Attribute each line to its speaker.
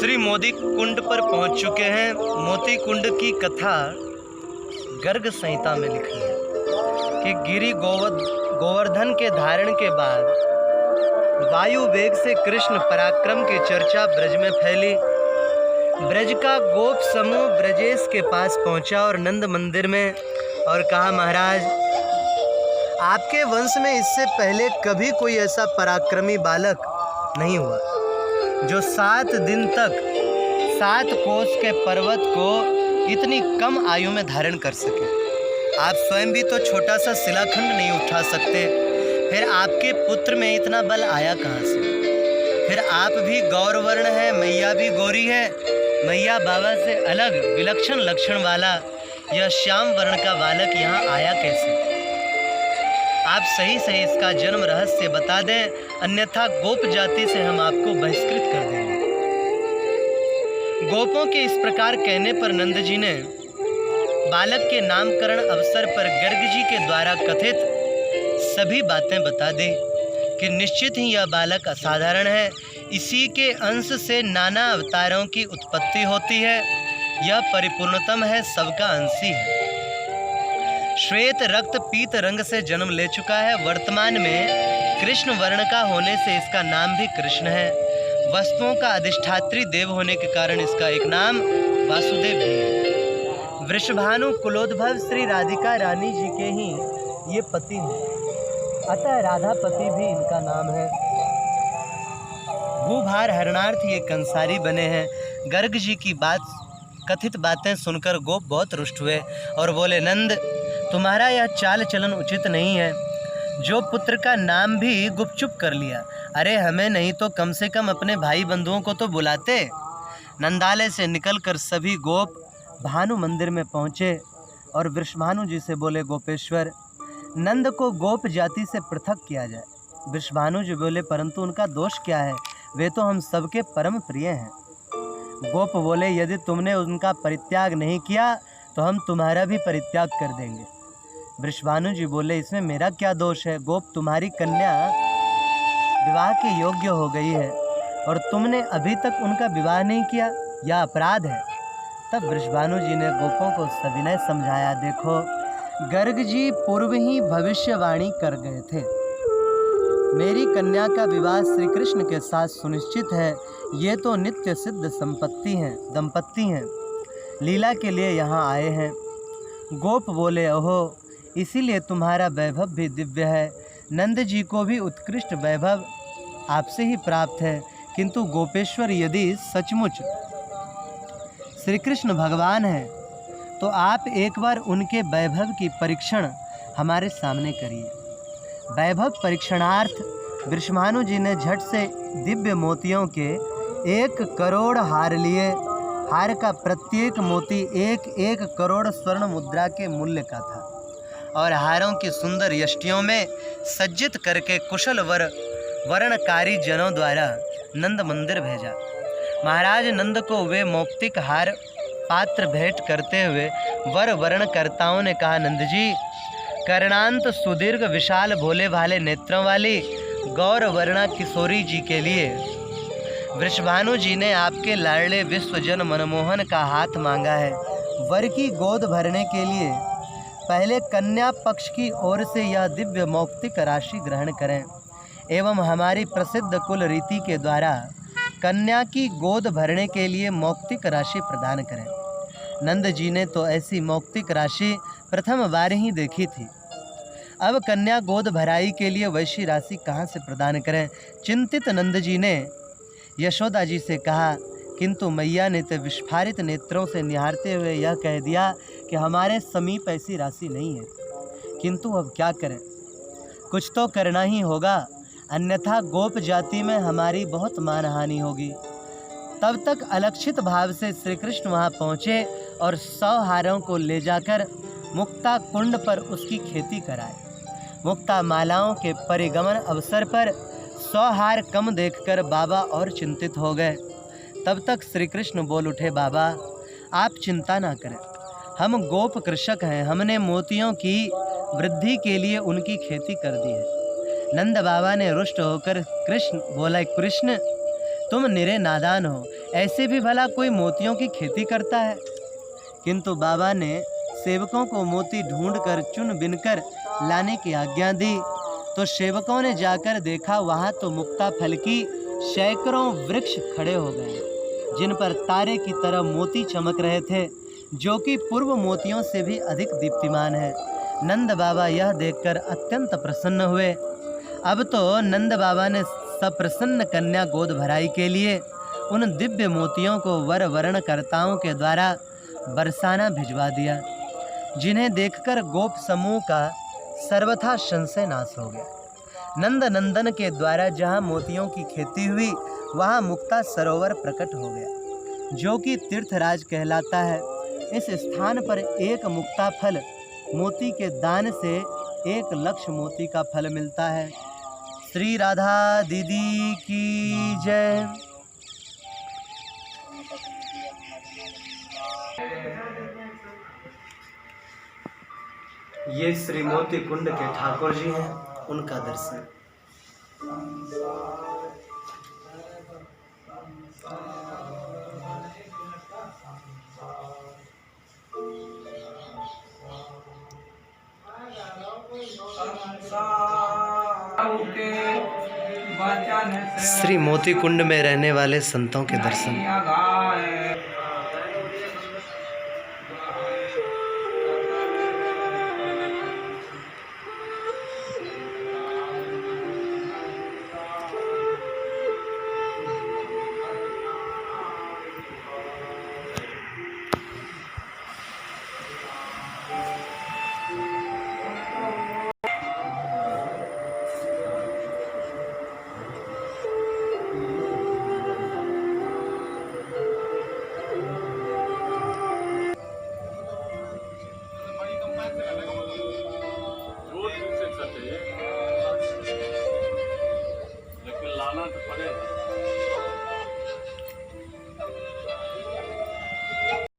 Speaker 1: श्री मोदी कुंड पर पहुंच चुके हैं। मोती कुंड की कथा गर्ग संहिता में लिखी है कि गिरि गोवर्धन के धारण के बाद वायु वेग से कृष्ण पराक्रम की चर्चा ब्रज में फैली। ब्रज का गोप समूह ब्रजेश के पास पहुंचा और नंद मंदिर में और कहा, महाराज, आपके वंश में इससे पहले कभी कोई ऐसा पराक्रमी बालक नहीं हुआ जो 7 दिन तक 7 कोस के पर्वत को इतनी कम आयु में धारण कर सके। आप स्वयं भी तो छोटा सा शिलाखंड नहीं उठा सकते, फिर आपके पुत्र में इतना बल आया कहाँ से? फिर आप भी गौरवर्ण है, मैया भी गोरी है। मैया बाबा से अलग विलक्षण लक्षण वाला यह श्याम वर्ण का बालक यहाँ आया कैसे? आप सही सही इसका जन्म रहस्य बता दें, अन्यथा गोप जाति से हम आपको बहिष्कृत कर देंगे। गोपों के इस प्रकार कहने पर नंद जी ने बालक के नामकरण अवसर पर गर्ग जी के द्वारा कथित सभी बातें बता दी कि निश्चित ही यह बालक असाधारण है। इसी के अंश से नाना अवतारों की उत्पत्ति होती है। यह परिपूर्णतम है, सबका अंशी है। श्वेत रक्त पीत रंग से जन्म ले चुका है। वर्तमान में कृष्ण वर्ण का होने से इसका नाम भी कृष्ण है। वस्तुओं का अधिष्ठात्री देव होने के कारण इसका एक नाम वासुदेव भी है। वृषभानु कुलोद्भव श्री राधिका रानी जी के ही ये पति हैं, अतः राधापति भी इनका नाम है। भूभार हरणार्थ ये कंसारी बने हैं। गर्ग जी की कथित बातें सुनकर गोप बहुत रुष्ट हुए और बोले, नंद, तुम्हारा यह चाल चलन उचित नहीं है। जो पुत्र का नाम भी गुपचुप कर लिया। अरे हमें नहीं तो कम से कम अपने भाई बंधुओं को तो बुलाते। नंदालय से निकलकर सभी गोप भानु मंदिर में पहुँचे और वृषभानु जी से बोले, गोपेश्वर, नंद को गोप जाति से पृथक किया जाए। वृषभानु जी बोले, परंतु उनका दोष क्या है? वे तो हम सबके परम प्रिय हैं। गोप बोले, यदि तुमने उनका परित्याग नहीं किया तो हम तुम्हारा भी परित्याग कर देंगे। वृषभानु जी बोले, इसमें मेरा क्या दोष है? गोप, तुम्हारी कन्या विवाह के योग्य हो गई है और तुमने अभी तक उनका विवाह नहीं किया, यह अपराध है। तब वृषभानु जी ने गोपों को सविनय समझाया, देखो, गर्ग जी पूर्व ही भविष्यवाणी कर गए थे। मेरी कन्या का विवाह श्री कृष्ण के साथ सुनिश्चित है। ये तो नित्य सिद्ध दंपत्ति हैं, लीला के लिए यहाँ आए हैं। गोप बोले, ओहो, इसीलिए तुम्हारा वैभव भी दिव्य है। नंद जी को भी उत्कृष्ट वैभव आपसे ही प्राप्त है। किंतु गोपेश्वर, यदि सचमुच श्री कृष्ण भगवान हैं तो आप एक बार उनके वैभव की परीक्षण हमारे सामने करिए। वैभव परीक्षणार्थ वृषभानु जी ने झट से दिव्य मोतियों के 1 करोड़ हार लिए। हार का प्रत्येक मोती 1 करोड़ स्वर्ण मुद्रा के मूल्य का था और हारों की सुंदर यष्टियों में सज्जित करके कुशल वर्णकारी जनों द्वारा नंद मंदिर भेजा। महाराज नंद को वे मौक्तिक हार पात्र भेंट करते हुए वर्णकर्ताओं ने कहा, नंद जी, कर्णांत सुदीर्घ विशाल भोले भाले नेत्रों वाली गौर वर्णा किशोरी जी के लिए वृषभानु जी ने आपके लाडले विश्वजन मनमोहन का हाथ मांगा है। वर की गोद भरने के लिए पहले कन्या पक्ष की ओर से यह दिव्य मौक्तिक राशि ग्रहण करें एवं हमारी प्रसिद्ध कुल रीति के द्वारा कन्या की गोद भरने के लिए मौक्तिक राशि प्रदान करें। नंद जी ने तो ऐसी मौक्तिक राशि प्रथम बार ही देखी थी। अब कन्या गोद भराई के लिए वैसी राशि कहाँ से प्रदान करें? चिंतित नंद जी ने यशोदा जी से कहा, किंतु मैया ने तो विस्फारित नेत्रों से निहारते हुए यह कह दिया कि हमारे समीप ऐसी राशि नहीं है। किंतु अब क्या करें? कुछ तो करना ही होगा, अन्यथा गोप जाति में हमारी बहुत मानहानि होगी। तब तक अलक्षित भाव से श्री कृष्ण वहाँ पहुँचे और 100 हारों को ले जाकर मुक्ता कुंड पर उसकी खेती कराए। मुक्ता मालाओं के परिगमन अवसर पर 100 हार कम देखकर बाबा और चिंतित हो गए। तब तक श्री कृष्ण बोल उठे, बाबा, आप चिंता ना करें, हम गोप कृषक हैं। हमने मोतियों की वृद्धि के लिए उनकी खेती कर दी है। नंद बाबा ने रुष्ट होकर कृष्ण बोला, कृष्ण, तुम निरे नादान हो, ऐसे भी भला कोई मोतियों की खेती करता है? किंतु बाबा ने सेवकों को मोती ढूंढकर चुन बिनकर लाने की आज्ञा दी। तो सेवकों ने जाकर देखा, वहां तो मुक्ता फल की सैकड़ों वृक्ष खड़े हो गए, जिन पर तारे की तरह मोती चमक रहे थे, जो कि पूर्व मोतियों से भी अधिक दीप्तिमान है। नंद बाबा यह देखकर अत्यंत प्रसन्न हुए। अब तो नंद बाबा ने सप्रसन्न कन्या गोद भराई के लिए उन दिव्य मोतियों को वर वर्णकर्ताओं के द्वारा बरसाना भिजवा दिया, जिन्हें देखकर गोप समूह का सर्वथा संशय नाश हो गया। नंद नंदन के द्वारा जहाँ मोतियों की खेती हुई, वहाँ मुक्ता सरोवर प्रकट हो गया, जो कि तीर्थराज कहलाता है। इस स्थान पर एक मुक्ता फल मोती के दान से 1 लाख मोती का फल मिलता है। श्री राधा दीदी की जय। ये श्री मोती कुंड के ठाकुर जी हैं, उनका दर्शन। श्री मोती कुंड में रहने वाले संतों के दर्शन।
Speaker 2: लेकिन लाना तो पड़ेगा।